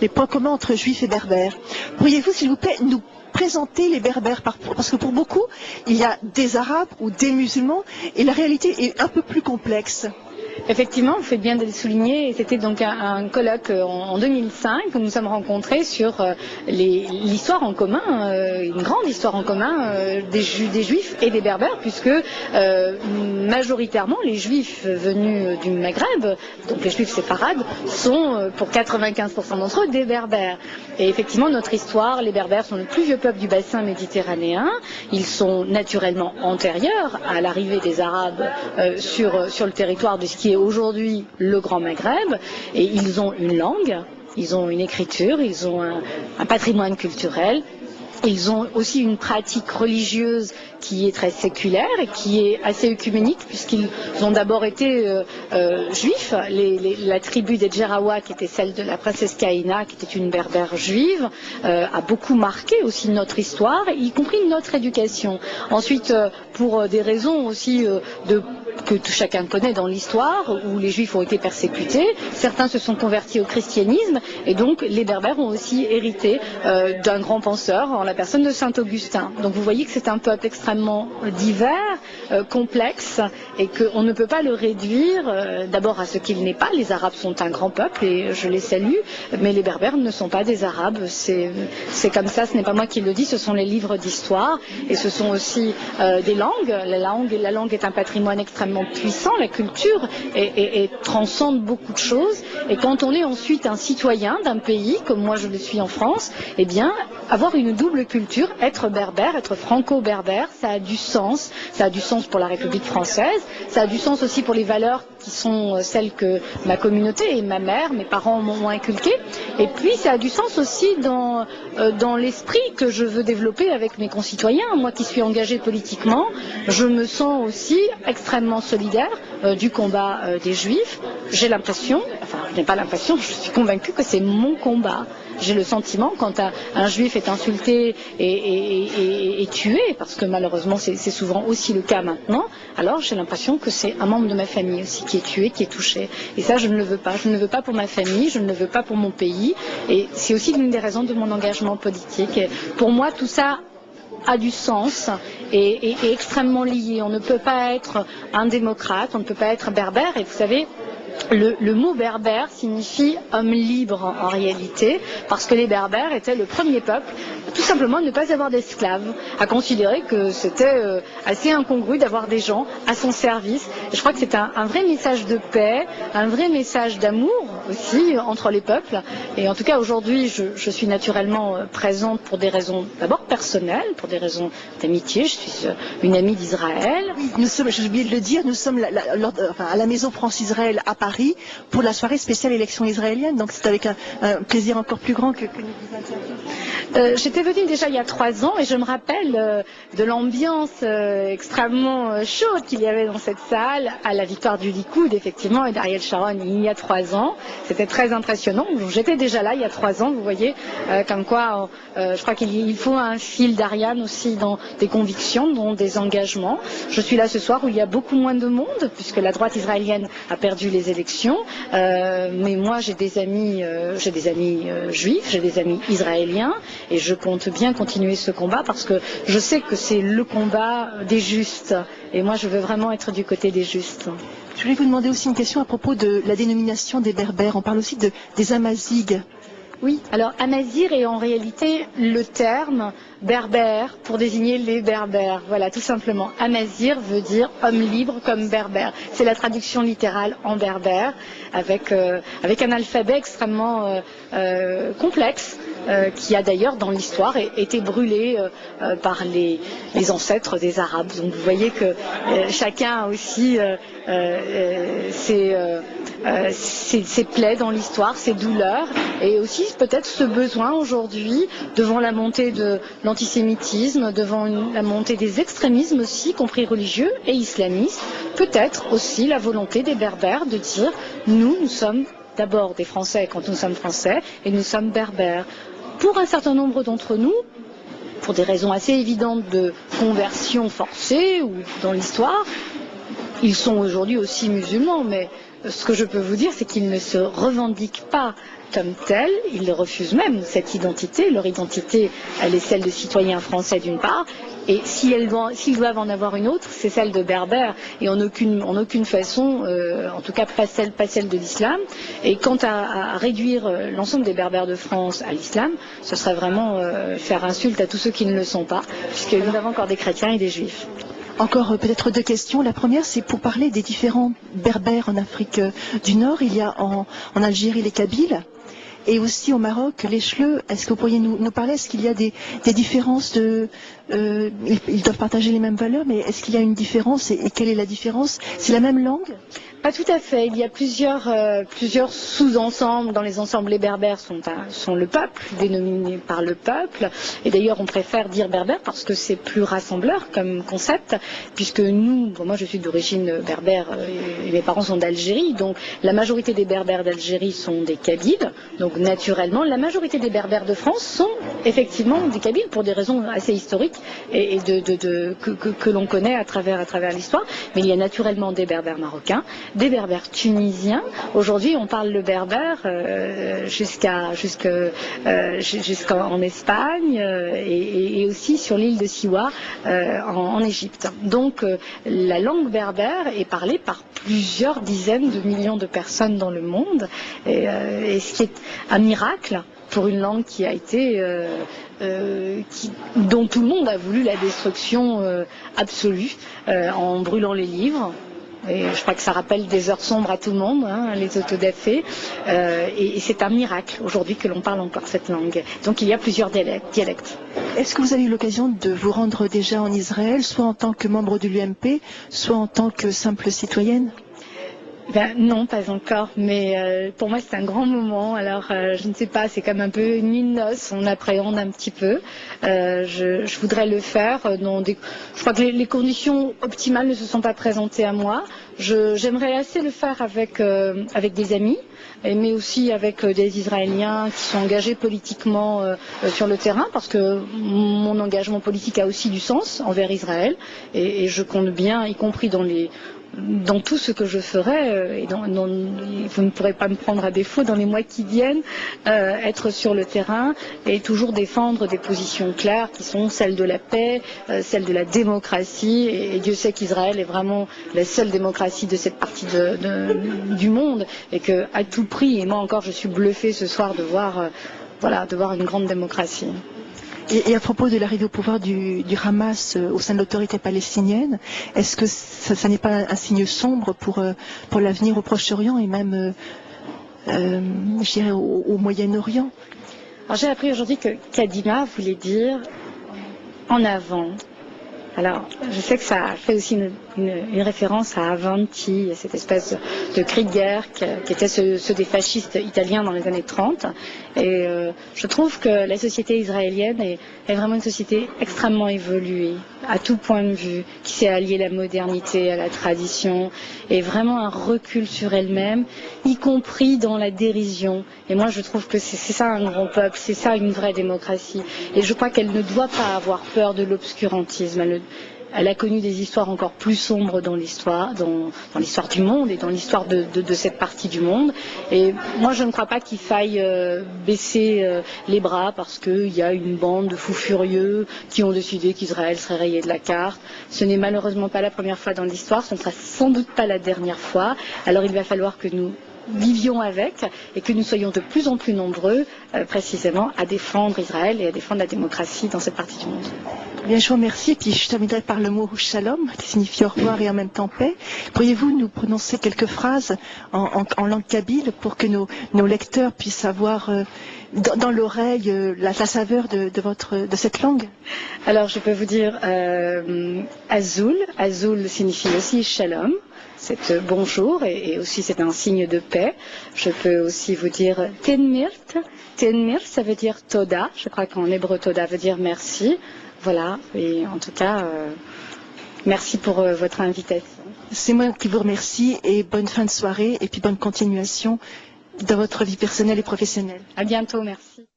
les points communs entre juifs et berbères. Pourriez-vous, s'il vous plaît, nous présenter les berbères, parce que pour beaucoup, il y a des arabes ou des musulmans, et la réalité est un peu plus complexe. Effectivement, vous faites bien de le souligner. C'était donc un colloque en 2005 où nous nous sommes rencontrés sur l'histoire en commun, une grande histoire en commun des Juifs et des Berbères, puisque majoritairement les Juifs venus du Maghreb, donc les Juifs séfarades, sont pour 95% d'entre eux des Berbères. Et effectivement, notre histoire, les Berbères sont le plus vieux peuple du bassin méditerranéen. Ils sont naturellement antérieurs à l'arrivée des Arabes sur le territoire de ce qui est aujourd'hui le Grand Maghreb, et ils ont une langue, ils ont une écriture, ils ont un patrimoine culturel. Ils ont aussi une pratique religieuse qui est très séculaire et qui est assez œcuménique, puisqu'ils ont d'abord été juifs. La tribu des Djerawa, qui était celle de la princesse Kaïna, qui était une berbère juive, a beaucoup marqué aussi notre histoire, y compris notre éducation. Ensuite, pour des raisons aussi que chacun connaît dans l'histoire, où les juifs ont été persécutés, certains se sont convertis au christianisme, et donc les berbères ont aussi hérité d'un grand penseur, en la personne de Saint Augustin. Donc vous voyez que c'est un peuple extrêmement divers, complexe, et qu'on ne peut pas le réduire d'abord à ce qu'il n'est pas. Les Arabes sont un grand peuple, et je les salue, mais les berbères ne sont pas des Arabes. C'est comme ça, ce n'est pas moi qui le dis, ce sont les livres d'histoire, et ce sont aussi des langues. La langue est un patrimoine extrêmement puissant, la culture transcende beaucoup de choses, et quand on est ensuite un citoyen d'un pays, comme moi je le suis en France, eh bien, avoir une double culture, être berbère, être franco-berbère, ça a du sens. Ça a du sens pour la République française, ça a du sens aussi pour les valeurs qui sont celles que ma communauté et ma mère, mes parents m'ont inculquées, et puis ça a du sens aussi dans l'esprit que je veux développer avec mes concitoyens. Moi qui suis engagée politiquement, je me sens aussi extrêmement solidaire du combat des Juifs. J'ai l'impression, enfin je n'ai pas l'impression, je suis convaincue que c'est mon combat. J'ai le sentiment, quand un juif est insulté et tué, parce que malheureusement c'est souvent aussi le cas maintenant, alors j'ai l'impression que c'est un membre de ma famille aussi qui est tué, qui est touché. Et ça, je ne le veux pas. Je ne le veux pas pour ma famille, je ne le veux pas pour mon pays. Et c'est aussi l'une des raisons de mon engagement politique. Et pour moi, tout ça a du sens et est extrêmement lié. On ne peut pas être un démocrate, on ne peut pas être berbère, et vous savez, le mot berbère signifie homme libre en réalité, parce que les berbères étaient le premier peuple tout simplement à ne pas avoir d'esclaves, à considérer que c'était assez incongru d'avoir des gens à son service. Et je crois que c'est un vrai message de paix, un vrai message d'amour aussi entre les peuples. Et en tout cas aujourd'hui je suis naturellement présente pour des raisons d'abord personnelles, pour des raisons d'amitié. Je suis une amie d'Israël. Nous sommes, j'ai oublié de le dire, nous sommes à la Maison France-Israël à Paris pour la soirée spéciale élection israélienne, donc c'est avec un plaisir encore plus grand que nous vous interviewons. J'étais venue déjà il y a 3 ans et je me rappelle de l'ambiance extrêmement chaude qu'il y avait dans cette salle à la victoire du Likoud, effectivement, et d'Ariel Sharon il y a 3 ans. C'était très impressionnant. J'étais déjà là il y a 3 ans, vous voyez, comme quoi je crois qu'il faut un fil d'Ariane aussi dans des convictions, dans des engagements. Je suis là ce soir où il y a beaucoup moins de monde, puisque la droite israélienne a perdu les élections, mais moi j'ai des amis juifs, j'ai des amis israéliens, et je compte bien continuer ce combat parce que je sais que c'est le combat des justes, et moi je veux vraiment être du côté des justes. Je voulais vous demander aussi une question à propos de la dénomination des berbères. On parle aussi des Amazighs. Oui, alors Amazigh est en réalité le terme berbère pour désigner les berbères. Voilà, tout simplement. Amazigh veut dire homme libre comme berbère. C'est la traduction littérale en berbère, avec un alphabet extrêmement complexe, qui a d'ailleurs dans l'histoire été brûlé par les ancêtres des Arabes. Donc vous voyez que chacun a aussi ses plaies dans l'histoire, ses douleurs, et aussi peut-être ce besoin aujourd'hui, devant la montée de l'antisémitisme, devant la montée des extrémismes aussi, compris religieux et islamistes, peut-être aussi la volonté des berbères de dire nous sommes d'abord des Français quand nous sommes Français, et nous sommes berbères. Pour un certain nombre d'entre nous, pour des raisons assez évidentes de conversion forcée ou dans l'histoire, ils sont aujourd'hui aussi musulmans, mais ce que je peux vous dire, c'est qu'ils ne se revendiquent pas comme tels, ils refusent même cette identité. Leur identité, elle est celle de citoyens français d'une part, et s'ils doivent en avoir une autre, c'est celle de berbères, et en aucune façon, en tout cas pas celle de l'islam. Et quant à réduire l'ensemble des berbères de France à l'islam, ce serait vraiment faire insulte à tous ceux qui ne le sont pas, puisque nous avons encore des chrétiens et des juifs. Encore peut-être deux questions. La première, c'est pour parler des différents berbères en Afrique du Nord. Il y a en Algérie les Kabyles et aussi au Maroc les Chleux. Est-ce que vous pourriez nous parler? Est-ce qu'il y a des différences ils doivent partager les mêmes valeurs, mais est-ce qu'il y a une différence et quelle est la différence? C'est la même langue? Pas tout à fait. Il y a plusieurs sous-ensembles. Dans les ensembles, les berbères sont le peuple, dénominé par le peuple. Et d'ailleurs, on préfère dire berbère parce que c'est plus rassembleur comme concept, puisque moi je suis d'origine berbère et mes parents sont d'Algérie. Donc la majorité des berbères d'Algérie sont des Kabyles. Donc naturellement, la majorité des berbères de France sont effectivement des Kabyles pour des raisons assez historiques et que l'on connaît à travers l'histoire. Mais il y a naturellement des berbères marocains, des berbères tunisiens. Aujourd'hui, on parle le berbère jusqu'en Espagne et aussi sur l'île de Siwa en Égypte. Donc la langue berbère est parlée par plusieurs dizaines de millions de personnes dans le monde, et ce qui est un miracle pour une langue qui a été dont tout le monde a voulu la destruction absolue en brûlant les livres. Et je crois que ça rappelle des heures sombres à tout le monde, les autodafés. Et c'est un miracle aujourd'hui que l'on parle encore cette langue. Donc il y a plusieurs dialectes. Est-ce que vous avez eu l'occasion de vous rendre déjà en Israël, soit en tant que membre de l'UMP, soit en tant que simple citoyenne? Non, pas encore, mais pour moi c'est un grand moment. Alors je ne sais pas, c'est comme un peu une nuit de noces, on appréhende un petit peu. Je voudrais le faire. Je crois que les conditions optimales ne se sont pas présentées à moi. J'aimerais assez le faire avec des amis, mais aussi avec des Israéliens qui sont engagés politiquement sur le terrain, parce que mon engagement politique a aussi du sens envers Israël, et je compte bien, y compris dans tout ce que je ferai, et vous ne pourrez pas me prendre à défaut dans les mois qui viennent, être sur le terrain et toujours défendre des positions claires qui sont celles de la paix, celles de la démocratie, et Dieu sait qu'Israël est vraiment la seule démocratie de cette partie du monde, et que à tout prix, et moi encore je suis bluffée ce soir de voir une grande démocratie. Et à propos de l'arrivée au pouvoir du Hamas au sein de l'autorité palestinienne, est-ce que ça n'est pas un signe sombre pour l'avenir au Proche-Orient et même, je dirais, au Moyen-Orient? Alors j'ai appris aujourd'hui que Kadima voulait dire en avant. Alors, je sais que ça fait aussi une référence à Avanti, cette espèce de cri de guerre qui était ceux des fascistes italiens dans les années 30. Et je trouve que la société israélienne est vraiment une société extrêmement évoluée, à tout point de vue, qui sait allier la modernité à la tradition, et vraiment un recul sur elle-même, y compris dans la dérision. Et moi, je trouve que c'est ça un grand peuple, c'est ça une vraie démocratie. Et je crois qu'elle ne doit pas avoir peur de l'obscurantisme. Elle a connu des histoires encore plus sombres dans l'histoire du monde et dans l'histoire de cette partie du monde. Et moi, je ne crois pas qu'il faille baisser les bras parce qu'il y a une bande de fous furieux qui ont décidé qu'Israël serait rayé de la carte. Ce n'est malheureusement pas la première fois dans l'histoire, ce ne sera sans doute pas la dernière fois. Alors il va falloir que nous vivions avec et que nous soyons de plus en plus nombreux précisément à défendre Israël et à défendre la démocratie dans cette partie du monde. Bien, je vous remercie. Et puis je terminerai par le mot shalom, qui signifie au revoir et en même temps paix. Pourriez-vous nous prononcer quelques phrases en langue kabyle pour que nos lecteurs puissent avoir dans l'oreille la saveur de cette langue? Alors je peux vous dire Azul. Azul signifie aussi shalom. C'est bonjour, et aussi c'est un signe de paix. Je peux aussi vous dire Tenmirt. Tenmirt, ça veut dire Toda. Je crois qu'en hébreu Toda veut dire merci. Voilà, et en tout cas, merci pour votre invitation. C'est moi qui vous remercie, et bonne fin de soirée et puis bonne continuation dans votre vie personnelle et professionnelle. À bientôt, merci.